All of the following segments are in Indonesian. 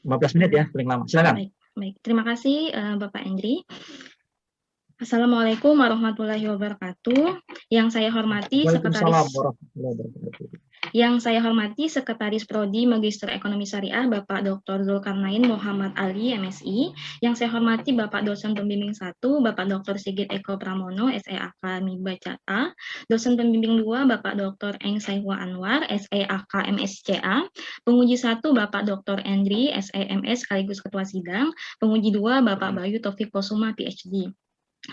15 menit ya, paling lama. Silakan. Baik, baik. Terima kasih Bapak Endri. Assalamualaikum warahmatullahi wabarakatuh. Yang saya hormati Waalaikumsalam warahmatullahi wabarakatuh. Sekretaris Prodi Magister Ekonomi Syariah Bapak Dr. Zulkarnain Muhammad Ali, MSI. Yang saya hormati Bapak Dosen Pembimbing 1, Bapak Dr. Sigit Eko Pramono, SEAK MIBA CATA. Dosen Pembimbing 2, Bapak Dr. Eng Saihwa Anwar, SEAK MSCA. Penguji 1, Bapak Dr. Endri, SEMS sekaligus Ketua Sidang. Penguji 2, Bapak Bayu Taufik Kusuma, PhD.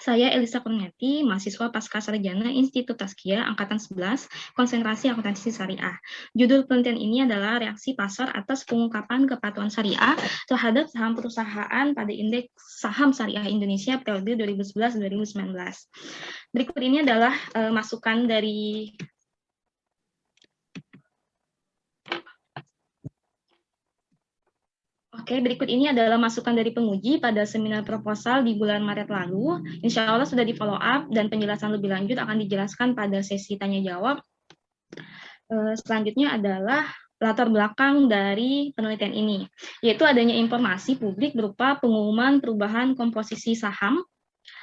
Saya Elisa Kurniati, mahasiswa Pascasarjana Institut Tazkiyah Angkatan 11, konsentrasi akuntansi syariah. Judul penelitian ini adalah reaksi pasar atas pengungkapan kepatuhan syariah terhadap saham perusahaan pada indeks saham syariah Indonesia periode 2011-2019. Berikut ini adalah masukan dari berikut ini adalah masukan dari penguji pada seminar proposal di bulan Maret lalu. Insya Allah sudah di follow up dan penjelasan lebih lanjut akan dijelaskan pada sesi tanya jawab. Selanjutnya adalah latar belakang dari penelitian ini, yaitu adanya informasi publik berupa pengumuman perubahan komposisi saham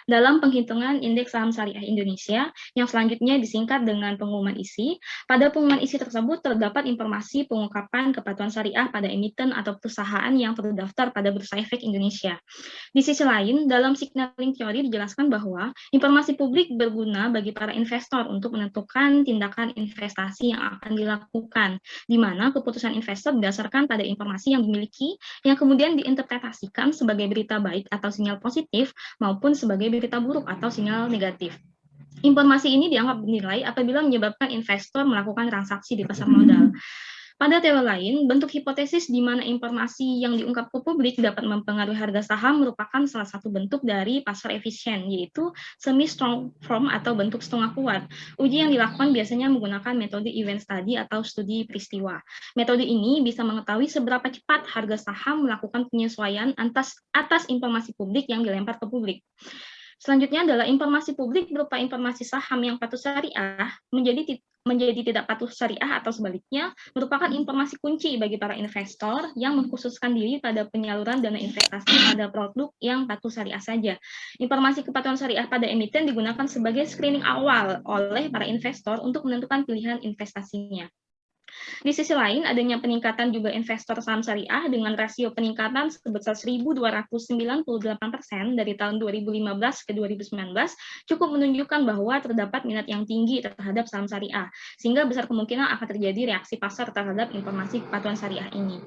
dalam penghitungan indeks saham syariah Indonesia yang selanjutnya disingkat dengan pengumuman isi. Pada pengumuman isi tersebut terdapat informasi pengungkapan kepatuhan syariah pada emiten atau perusahaan yang terdaftar pada Bursa Efek Indonesia. Di sisi lain, dalam signaling teori dijelaskan bahwa informasi publik berguna bagi para investor untuk menentukan tindakan investasi yang akan dilakukan, di mana keputusan investor berdasarkan pada informasi yang dimiliki, yang kemudian diinterpretasikan sebagai berita baik atau sinyal positif, maupun sebagai berita buruk atau sinyal negatif. Informasi ini dianggap bernilai apabila menyebabkan investor melakukan transaksi di pasar modal. Pada teori lain, bentuk hipotesis di mana informasi yang diungkap ke publik dapat mempengaruhi harga saham merupakan salah satu bentuk dari pasar efisien, yaitu semi-strong form atau bentuk setengah kuat. Uji yang dilakukan biasanya menggunakan metode event study atau studi peristiwa. Metode ini bisa mengetahui seberapa cepat harga saham melakukan penyesuaian atas informasi publik yang dilempar ke publik. Selanjutnya adalah informasi publik berupa informasi saham yang patuh syariah menjadi tidak patuh syariah atau sebaliknya merupakan informasi kunci bagi para investor yang mengkhususkan diri pada penyaluran dana investasi pada produk yang patuh syariah saja. Informasi kepatuhan syariah pada emiten digunakan sebagai screening awal oleh para investor untuk menentukan pilihan investasinya. Di sisi lain, adanya peningkatan juga investor saham syariah dengan rasio peningkatan sebesar 1.298% dari tahun 2015 ke 2019 cukup menunjukkan bahwa terdapat minat yang tinggi terhadap saham syariah, sehingga besar kemungkinan akan terjadi reaksi pasar terhadap informasi kepatuhan syariah ini.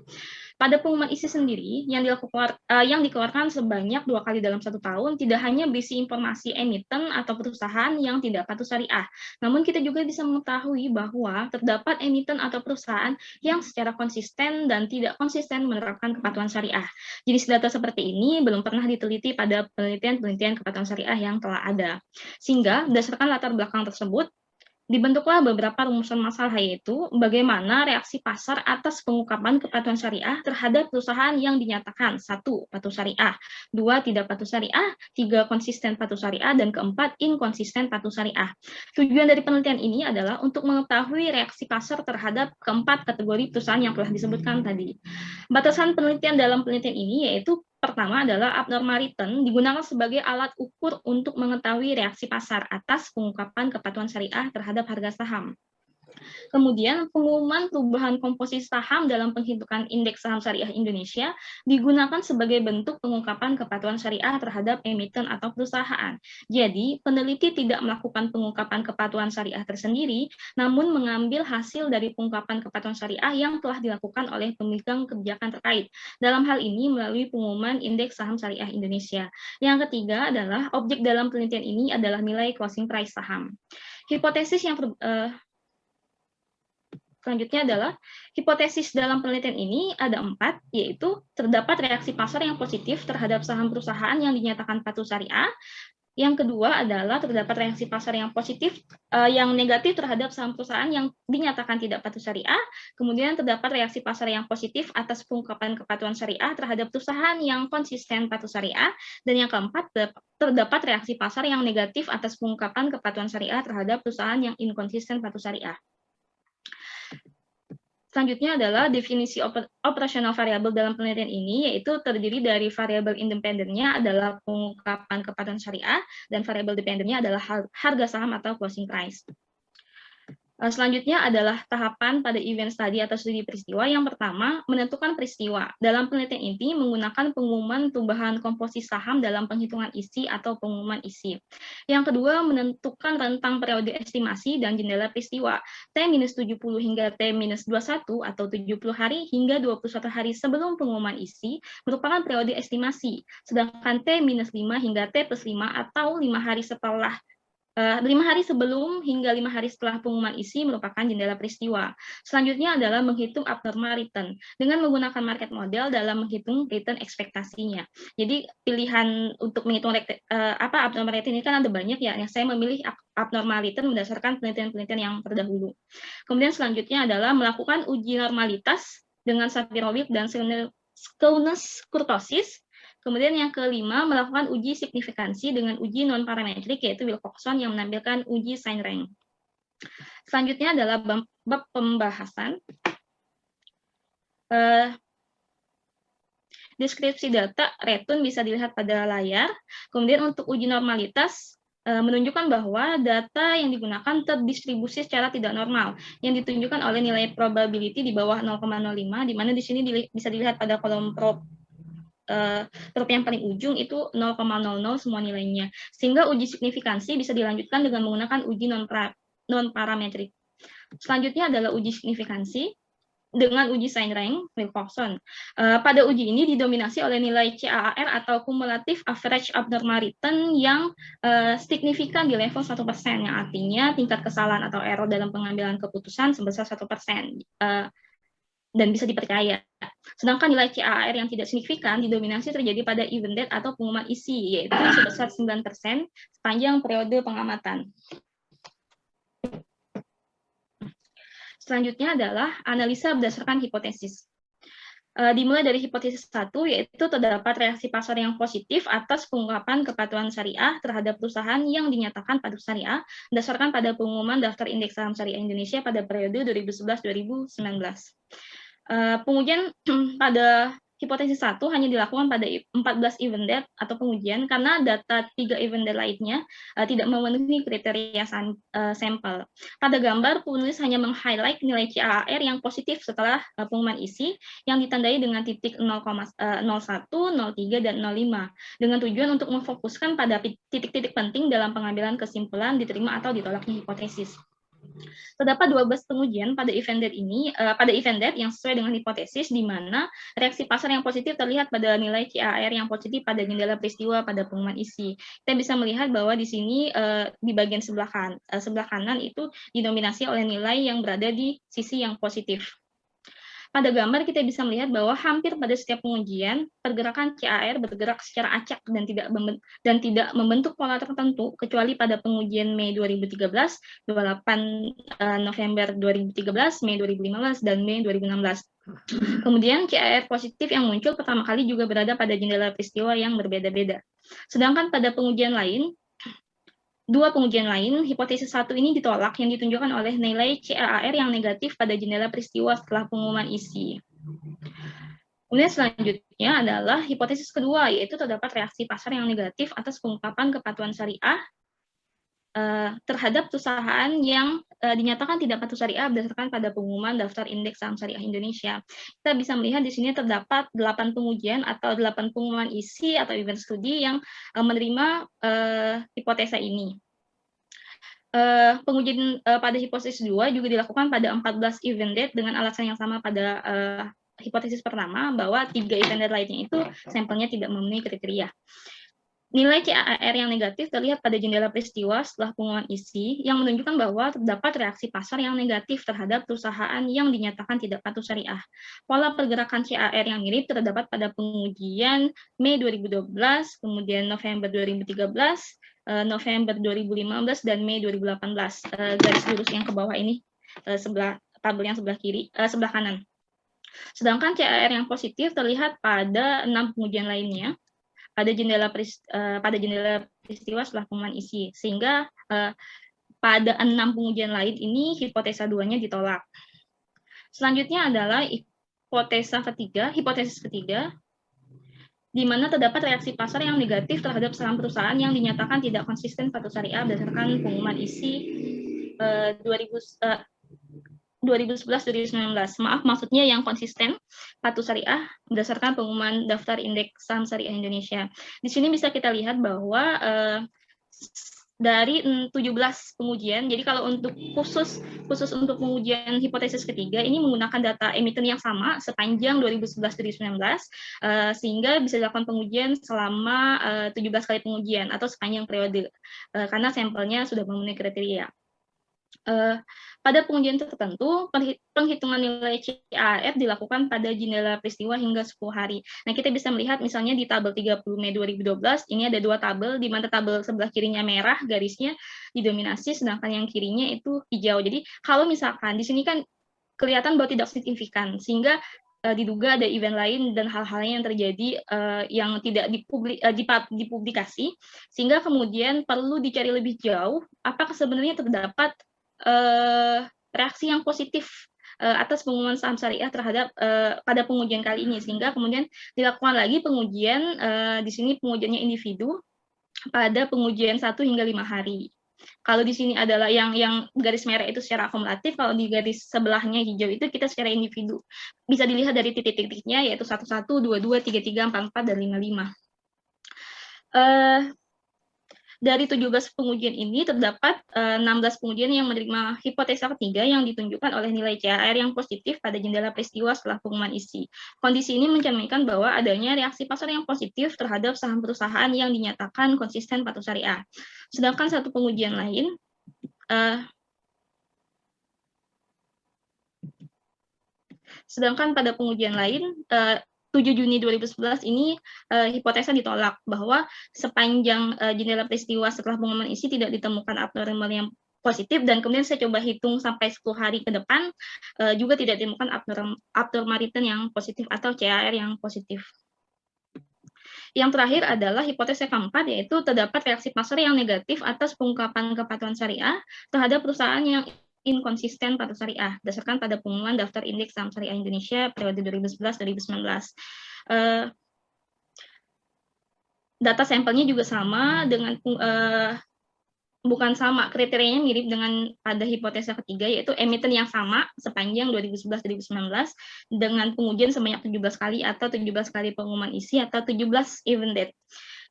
Pada pengumuman isi sendiri yang dikeluarkan sebanyak 2 kali dalam 1 tahun tidak hanya berisi informasi emiten atau perusahaan yang tidak patuh syariah, namun kita juga bisa mengetahui bahwa terdapat emiten atau perusahaan yang secara konsisten dan tidak konsisten menerapkan kepatuhan syariah. Jenis data seperti ini belum pernah diteliti pada penelitian-penelitian kepatuhan syariah yang telah ada. Sehingga berdasarkan latar belakang tersebut, dibentuklah beberapa rumusan masalah, yaitu bagaimana reaksi pasar atas pengungkapan kepatuhan syariah terhadap perusahaan yang dinyatakan 1. Patuh syariah, 2. Tidak patuh syariah, 3. Konsisten patuh syariah, dan keempat, inkonsisten patuh syariah. Tujuan dari penelitian ini adalah untuk mengetahui reaksi pasar terhadap keempat kategori perusahaan yang telah disebutkan tadi. Batasan penelitian dalam penelitian ini yaitu pertama adalah abnormal return digunakan sebagai alat ukur untuk mengetahui reaksi pasar atas pengungkapan kepatuhan syariah terhadap harga saham. Kemudian pengumuman perubahan komposisi saham dalam penghitungan indeks saham syariah Indonesia digunakan sebagai bentuk pengungkapan kepatuhan syariah terhadap emiten atau perusahaan. Jadi, peneliti tidak melakukan pengungkapan kepatuhan syariah tersendiri, namun mengambil hasil dari pengungkapan kepatuhan syariah yang telah dilakukan oleh pemegang kebijakan terkait. Dalam hal ini melalui pengumuman indeks saham syariah Indonesia. Yang ketiga adalah objek dalam penelitian ini adalah nilai closing price saham. Hipotesis yang selanjutnya adalah hipotesis dalam penelitian ini ada 4, yaitu terdapat reaksi pasar yang positif terhadap saham perusahaan yang dinyatakan patuh syariah. Yang kedua adalah terdapat reaksi pasar yang positif, yang negatif terhadap saham perusahaan yang dinyatakan tidak patuh syariah. Kemudian terdapat reaksi pasar yang positif atas pengungkapan kepatuhan syariah terhadap perusahaan yang konsisten patuh syariah. Dan yang keempat, terdapat reaksi pasar yang negatif atas pengungkapan kepatuhan syariah terhadap perusahaan yang inkonsisten patuh syariah. Selanjutnya adalah definisi operasional variabel dalam penelitian ini, yaitu terdiri dari variabel independennya adalah pengungkapan kepatuhan syariah, dan variabel dependennya adalah harga saham atau closing price. Selanjutnya adalah tahapan pada event study atau studi peristiwa. Yang pertama, menentukan peristiwa. Dalam penelitian ini menggunakan pengumuman perubahan komposisi saham dalam penghitungan isi atau pengumuman isi. Yang kedua, menentukan rentang periode estimasi dan jendela peristiwa. T-70 hingga T-21 atau 70 hari hingga 21 hari sebelum pengumuman isi merupakan periode estimasi. Sedangkan T-5 hingga T+5 atau 5 hari setelah 5 hari sebelum hingga 5 hari setelah pengumuman isi merupakan jendela peristiwa. Selanjutnya adalah menghitung abnormal return dengan menggunakan market model dalam menghitung return ekspektasinya. Jadi pilihan untuk menghitung abnormal return ini kan ada banyak ya. Yang saya memilih abnormal return berdasarkan penelitian-penelitian yang terdahulu. Kemudian selanjutnya adalah melakukan uji normalitas dengan Shapiro-Wilk dan Skounas kurtosis. Kemudian yang kelima, melakukan uji signifikansi dengan uji non-parametrik, yaitu Wilcoxon yang menampilkan uji sign rank. Selanjutnya adalah bab pembahasan. Deskripsi data return bisa dilihat pada layar. Kemudian untuk uji normalitas, menunjukkan bahwa data yang digunakan terdistribusi secara tidak normal, yang ditunjukkan oleh nilai probability di bawah 0,05, di mana di sini bisa dilihat pada kolom yang paling ujung itu 0,00 semua nilainya. Sehingga uji signifikansi bisa dilanjutkan dengan menggunakan uji non-parametrik. Selanjutnya adalah uji signifikansi dengan uji sign rank Wilcoxon. Pada uji ini didominasi oleh nilai CAAR atau Cumulative Average Abnormal Return yang signifikan di level 1%, yang artinya tingkat kesalahan atau error dalam pengambilan keputusan sebesar 1%. Dan bisa dipercaya. Sedangkan nilai CAAR yang tidak signifikan didominasi terjadi pada event date atau pengumuman isi, yaitu sebesar 9% sepanjang periode pengamatan. Selanjutnya adalah analisa berdasarkan hipotesis. Dimulai dari hipotesis 1, yaitu terdapat reaksi pasar yang positif atas pengungkapan kepatuhan syariah terhadap perusahaan yang dinyatakan patuh syariah berdasarkan pada pengumuman daftar indeks saham syariah Indonesia pada periode 2011-2019. Pengujian pada hipotesis 1 hanya dilakukan pada 14 event date atau pengujian karena data 3 event date lainnya tidak memenuhi kriteria sampel. Pada gambar, penulis hanya meng-highlight nilai CAAR yang positif setelah pengumuman isi yang ditandai dengan titik 0,01, 0,3, dan 0,5 dengan tujuan untuk memfokuskan pada titik-titik penting dalam pengambilan kesimpulan diterima atau ditolaknya hipotesis. Terdapat 12 pengujian pada event date yang sesuai dengan hipotesis, di mana reaksi pasar yang positif terlihat pada nilai CAAR yang positif pada jendela peristiwa pada pengumuman isi. Kita bisa melihat bahwa di sini di bagian sebelah kanan itu didominasi oleh nilai yang berada di sisi yang positif. Pada gambar kita bisa melihat bahwa hampir pada setiap pengujian pergerakan CAAR bergerak secara acak dan tidak membentuk pola tertentu, kecuali pada pengujian Mei 2013, 28 November 2013, Mei 2015, dan Mei 2016. Kemudian CAAR positif yang muncul pertama kali juga berada pada jendela peristiwa yang berbeda-beda. Sedangkan pada dua pengujian lain, hipotesis 1 ini ditolak yang ditunjukkan oleh nilai CAAR yang negatif pada jendela peristiwa setelah pengumuman isi. Kemudian selanjutnya adalah hipotesis kedua, yaitu terdapat reaksi pasar yang negatif atas pengungkapan kepatuhan syariah terhadap perusahaan yang dinyatakan tidak patuh syariah berdasarkan pada pengumuman daftar indeks saham syariah Indonesia. Kita bisa melihat di sini terdapat 8 pengujian atau 8 pengumuman isi atau event studi yang menerima hipotesa ini. Pengujian pada hipotesis 2 juga dilakukan pada 14 event date dengan alasan yang sama pada hipotesis pertama, bahwa 3 event date lainnya itu sampelnya tidak memenuhi kriteria. Nilai CAAR yang negatif terlihat pada jendela peristiwa setelah pengumuman isi yang menunjukkan bahwa terdapat reaksi pasar yang negatif terhadap perusahaan yang dinyatakan tidak patuh syariah. Pola pergerakan CAAR yang mirip terdapat pada pengujian Mei 2012, kemudian November 2013, November 2015, dan Mei 2018. Garis lurus yang ke bawah ini tabel yang sebelah kanan. Sedangkan CAAR yang positif terlihat pada 6 pengujian lainnya pada jendela peristiwa setelah pengumuman isi, sehingga pada 6 pengujian lain ini hipotesa 2-nya ditolak. Selanjutnya adalah hipotesis ketiga, di mana terdapat reaksi pasar yang negatif terhadap saham perusahaan yang dinyatakan tidak konsisten patuh syariah berdasarkan pengumuman isi 2011-2019. Maaf, maksudnya yang konsisten patuh syariah berdasarkan pengumuman daftar indeks saham syariah Indonesia. Di sini bisa kita lihat bahwa dari 17 pengujian, jadi kalau untuk khusus untuk pengujian hipotesis ketiga ini menggunakan data emiten yang sama sepanjang 2011-2019, sehingga bisa dilakukan pengujian selama 17 kali pengujian atau sepanjang periode, karena sampelnya sudah memenuhi kriteria. Pada pengujian tertentu, penghitungan nilai CAR dilakukan pada jendela peristiwa hingga 10 hari. Nah, kita bisa melihat misalnya di tabel 30 Mei 2012, ini ada 2 tabel, di mana tabel sebelah kirinya merah, garisnya didominasi, sedangkan yang kirinya itu hijau. Jadi, kalau misalkan di sini kan kelihatan bahwa tidak signifikan, sehingga diduga ada event lain dan hal-hal yang terjadi yang tidak dipublikasi, sehingga kemudian perlu dicari lebih jauh apakah sebenarnya terdapat reaksi yang positif atas pengumuman saham syariah terhadap pada pengujian kali ini, sehingga kemudian dilakukan lagi pengujian, di sini pengujiannya individu pada pengujian 1 hingga 5 hari. Kalau di sini adalah yang garis merah itu secara akumulatif, kalau di garis sebelahnya hijau itu kita secara individu. Bisa dilihat dari titik-titiknya, yaitu 11, 22, 33, 44, dan 55. Dari 17 pengujian ini terdapat 16 pengujian yang menerima hipotesa ketiga yang ditunjukkan oleh nilai CAR yang positif pada jendela peristiwa setelah pengumuman isi. Kondisi ini mencerminkan bahwa adanya reaksi pasar yang positif terhadap saham perusahaan yang dinyatakan konsisten patuh syariah. Sedangkan satu pengujian lain, sedangkan pada pengujian lain 7 Juni 2011 ini hipotesa ditolak bahwa sepanjang jendela peristiwa setelah pengumuman isi tidak ditemukan abnormal yang positif, dan kemudian saya coba hitung sampai 10 hari ke depan juga tidak ditemukan abnormalitas yang positif atau CAR yang positif. Yang terakhir adalah hipotesa keempat, yaitu terdapat reaksi pasar yang negatif atas pengungkapan kepatuhan syariah terhadap perusahaan yang inkonsisten patuh syariah berdasarkan pada pengumuman daftar indeks saham syariah Indonesia periode 2011-2019. Data sampelnya juga sama dengan bukan sama, kriterianya mirip dengan pada hipotesa ketiga, yaitu emiten yang sama sepanjang 2011-2019 dengan pengujian sebanyak 17 kali atau 17 kali pengumuman isi atau 17 event date.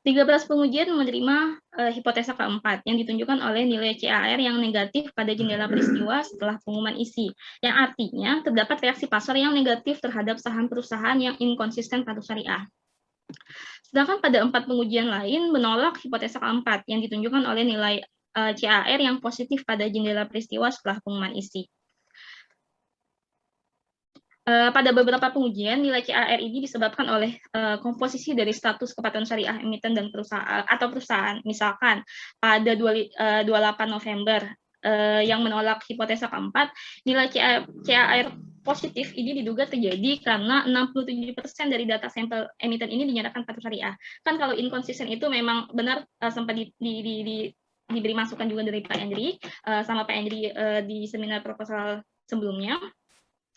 13 pengujian menerima hipotesa keempat yang ditunjukkan oleh nilai CAR yang negatif pada jendela peristiwa setelah pengumuman isi, yang artinya terdapat reaksi pasar yang negatif terhadap saham perusahaan yang inkonsisten patuh syariah. Sedangkan pada 4 pengujian lain menolak hipotesa keempat yang ditunjukkan oleh nilai CAR yang positif pada jendela peristiwa setelah pengumuman isi. Pada beberapa pengujian, nilai CAR ini disebabkan oleh komposisi dari status kepatuhan syariah emiten dan perusahaan. Misalkan pada 28 November yang menolak hipotesa keempat, nilai CAR positif ini diduga terjadi karena 67% dari data sampel emiten ini dinyatakan patuh syariah. Kan kalau inkonsisten itu memang benar, sempat diberi masukan juga dari Pak Andri sama Pak Andri di seminar proposal sebelumnya.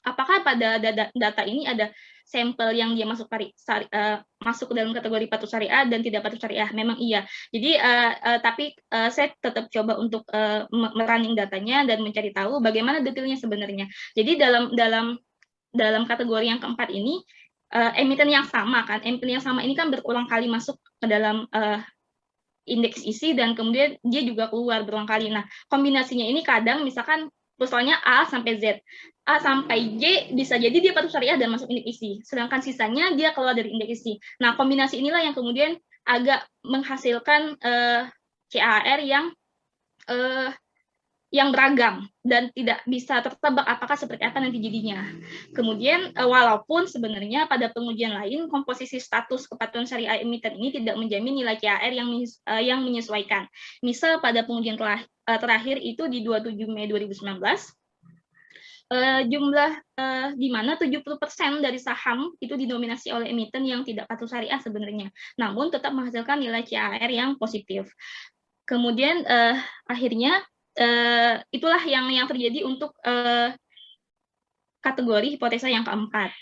Apakah pada data ini ada sampel yang dia masuk ke dalam kategori patuh syariah dan tidak patuh syariah? Memang iya. Jadi tapi saya tetap coba untuk merunning datanya dan mencari tahu bagaimana detailnya sebenarnya. Jadi dalam kategori yang keempat ini emiten yang sama ini kan berulang kali masuk ke dalam indeks isi dan kemudian dia juga keluar berulang kali. Nah, kombinasinya ini kadang misalkan misalnya A sampai Z, A sampai J bisa jadi dia patuh syariah dan masuk indeks isi, sedangkan sisanya dia keluar dari indeks isi. Nah, kombinasi inilah yang kemudian agak menghasilkan CAR yang beragam dan tidak bisa tertebak apakah seperti apa nanti jadinya. Kemudian walaupun sebenarnya pada pengujian lain komposisi status kepatuhan syariah emiten ini tidak menjamin nilai CAR yang menyesuaikan. Misal pada pengujian terakhir itu di 27 Mei 2019 jumlah di mana 70% dari saham itu didominasi oleh emiten yang tidak patuh syariah sebenarnya, namun tetap menghasilkan nilai CAR yang positif. Kemudian akhirnya itulah yang terjadi untuk kategori hipotesa yang keempat.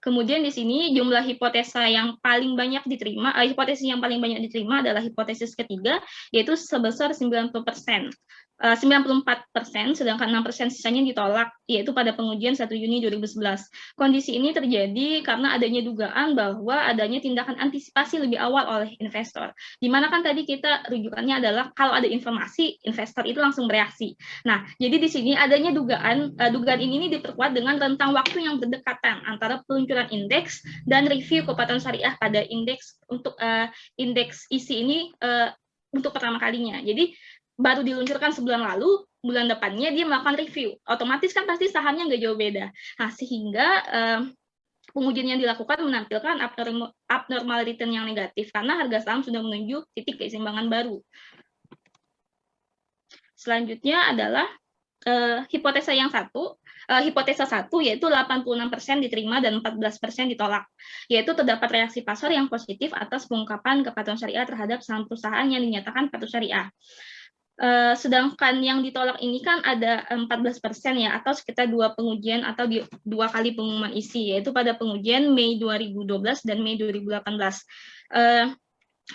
Kemudian di sini jumlah hipotesa yang paling banyak diterima, hipotesis yang paling banyak diterima adalah hipotesis ketiga, yaitu sebesar 90%. 94%, sedangkan 6% sisanya ditolak, yaitu pada pengujian 1 Juni 2011. Kondisi ini terjadi karena adanya dugaan bahwa adanya tindakan antisipasi lebih awal oleh investor. Dimana kan tadi kita rujukannya adalah kalau ada informasi, investor itu langsung bereaksi. Nah, jadi di sini adanya dugaan ini diperkuat dengan rentang waktu yang berdekatan antara peluncuran indeks dan review kepatuhan syariah pada indeks untuk indeks isi ini untuk pertama kalinya. Jadi baru diluncurkan sebulan lalu, bulan depannya dia melakukan review. Otomatis kan pasti sahamnya nggak jauh beda. Nah, sehingga pengujian yang dilakukan menampilkan abnormal return yang negatif karena harga saham sudah menuju titik keseimbangan baru. Selanjutnya adalah hipotesa yang satu, hipotesa 1 yaitu 86% diterima dan 14% ditolak, yaitu terdapat reaksi pasar yang positif atas pengungkapan kepatuhan syariah terhadap saham perusahaan yang dinyatakan patuh syariah. Sedangkan yang ditolak ini kan ada 14% ya, atau sekitar 2 pengujian atau 2 kali pengumuman isi, yaitu pada pengujian Mei 2012 dan Mei 2018.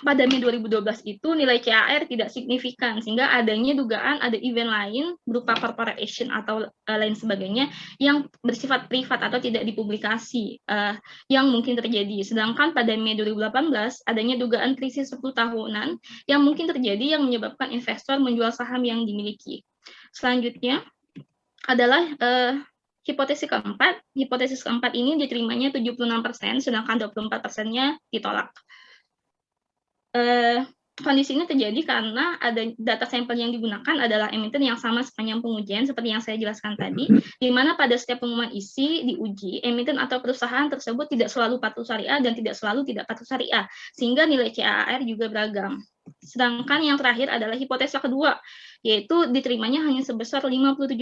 Pada Mei 2012 itu nilai CAR tidak signifikan, sehingga adanya dugaan ada event lain berupa corporate action atau lain sebagainya yang bersifat privat atau tidak dipublikasi yang mungkin terjadi. Sedangkan pada Mei 2018 adanya dugaan krisis 10 tahunan yang mungkin terjadi yang menyebabkan investor menjual saham yang dimiliki. Selanjutnya adalah hipotesis keempat. Hipotesis keempat ini diterimanya 76%, sedangkan 24%-nya ditolak. Kondisi ini terjadi karena ada data sampel yang digunakan adalah emiten yang sama sepanjang pengujian seperti yang saya jelaskan tadi, di mana pada setiap pengumuman isi diuji, emiten atau perusahaan tersebut tidak selalu patuh syariah dan tidak selalu tidak patuh syariah, sehingga nilai CAR juga beragam. Sedangkan yang terakhir adalah hipotesa kedua, yaitu diterimanya hanya sebesar 57%,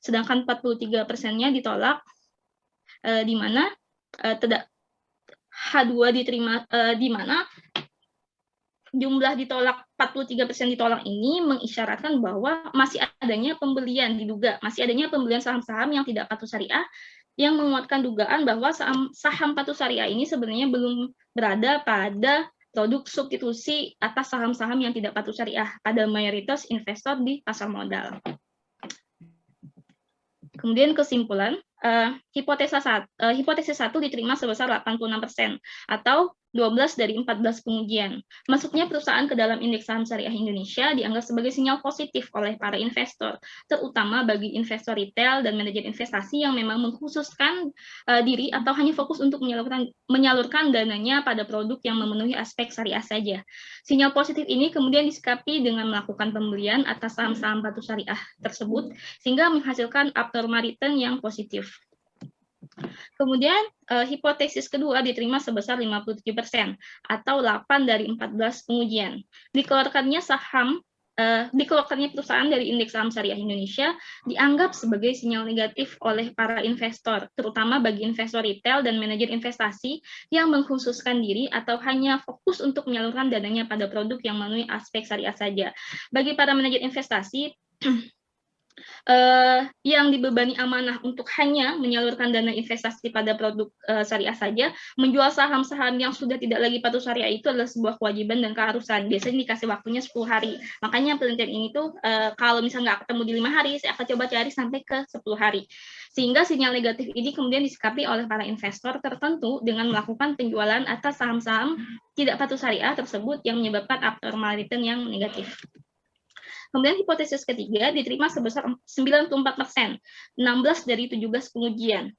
sedangkan 43%-nya ditolak, di mana H2 diterima, di mana jumlah ditolak 43% ditolak ini mengisyaratkan bahwa masih adanya pembelian, diduga masih adanya pembelian saham-saham yang tidak patuh syariah, yang menguatkan dugaan bahwa saham patuh syariah ini sebenarnya belum berada pada produk substitusi atas saham-saham yang tidak patuh syariah pada mayoritas investor di pasar modal. Kemudian kesimpulan, hipotesis 1 diterima sebesar 86% atau 12 dari 14 pengujian. Masuknya perusahaan ke dalam indeks saham syariah Indonesia dianggap sebagai sinyal positif oleh para investor, terutama bagi investor retail dan manajer investasi yang memang mengkhususkan diri atau hanya fokus untuk menyalurkan dananya pada produk yang memenuhi aspek syariah saja. Sinyal positif ini kemudian disikapi dengan melakukan pembelian atas saham-saham patuh syariah tersebut, sehingga menghasilkan abnormal return yang positif. Kemudian hipotesis kedua diterima sebesar 57% atau 8 dari 14 pengujian. Dikeluarkannya perusahaan dari indeks saham syariah Indonesia dianggap sebagai sinyal negatif oleh para investor, terutama bagi investor retail dan manajer investasi yang mengkhususkan diri atau hanya fokus untuk menyalurkan dananya pada produk yang memenuhi aspek syariah saja. Bagi para manajer investasi yang dibebani amanah untuk hanya menyalurkan dana investasi pada produk syariah saja, menjual saham-saham yang sudah tidak lagi patuh syariah itu adalah sebuah kewajiban dan keharusan. Biasanya dikasih waktunya 10 hari. Makanya penelitian ini tuh kalau misalnya nggak ketemu di 5 hari, saya akan coba cari sampai ke 10 hari. Sehingga sinyal negatif ini kemudian disikapi oleh para investor tertentu dengan melakukan penjualan atas saham-saham tidak patuh syariah tersebut yang menyebabkan abnormal return yang negatif. Kemudian hipotesis ketiga diterima sebesar 94%, 16 dari 17 pengujian.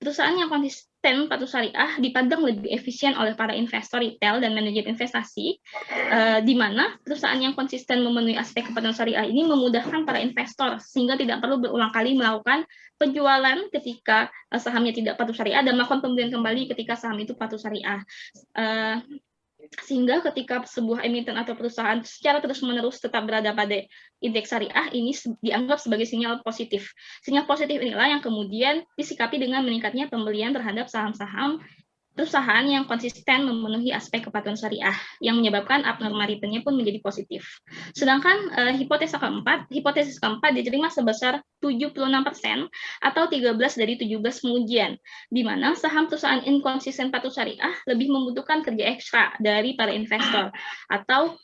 Perusahaan yang konsisten patuh syariah dipandang lebih efisien oleh para investor retail dan manajer investasi, di mana perusahaan yang konsisten memenuhi aspek kepatuhan syariah ini memudahkan para investor sehingga tidak perlu berulang kali melakukan penjualan ketika sahamnya tidak patuh syariah dan melakukan pembelian kembali ketika saham itu patuh syariah. Sehingga ketika sebuah emiten atau perusahaan secara terus-menerus tetap berada pada indeks syariah, ini dianggap sebagai sinyal positif. Sinyal positif inilah yang kemudian disikapi dengan meningkatnya pembelian terhadap saham-saham perusahaan yang konsisten memenuhi aspek kepatuhan syariah yang menyebabkan abnormal return-nya pun menjadi positif. Sedangkan hipotesis keempat diterima sebesar 76% atau 13 dari 17 pengujian, di mana saham perusahaan inkonsisten patuh syariah lebih membutuhkan kerja ekstra dari para investor atau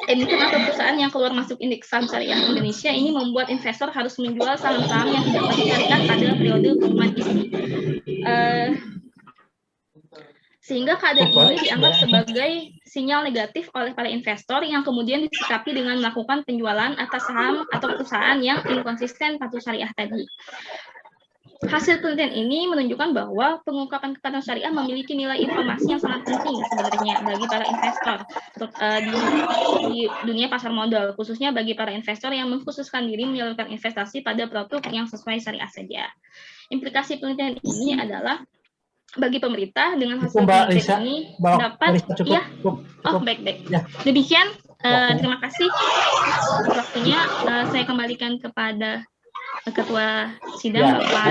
emiten atau perusahaan yang keluar masuk indeks saham syariah Indonesia ini membuat investor harus menjual saham-saham yang tidak patuh syariah pada periode pengumuman ISI. Sehingga keadaan ini dianggap sebagai sinyal negatif oleh para investor yang kemudian disikapi dengan melakukan penjualan atas saham atau perusahaan yang inkonsisten patuh syariah tadi. Hasil penelitian ini menunjukkan bahwa pengungkapan kepatuhan syariah memiliki nilai informasi yang sangat penting sebenarnya bagi para investor di dunia pasar modal, khususnya bagi para investor yang mengkhususkan diri menyalurkan investasi pada produk yang sesuai syariah saja. Implikasi penelitian ini adalah bagi pemerintah dengan hasil penelitian ini dapat baik. Ya. Demikian, terima kasih waktunya. Saya kembalikan kepada Ketua Sidang, Bapak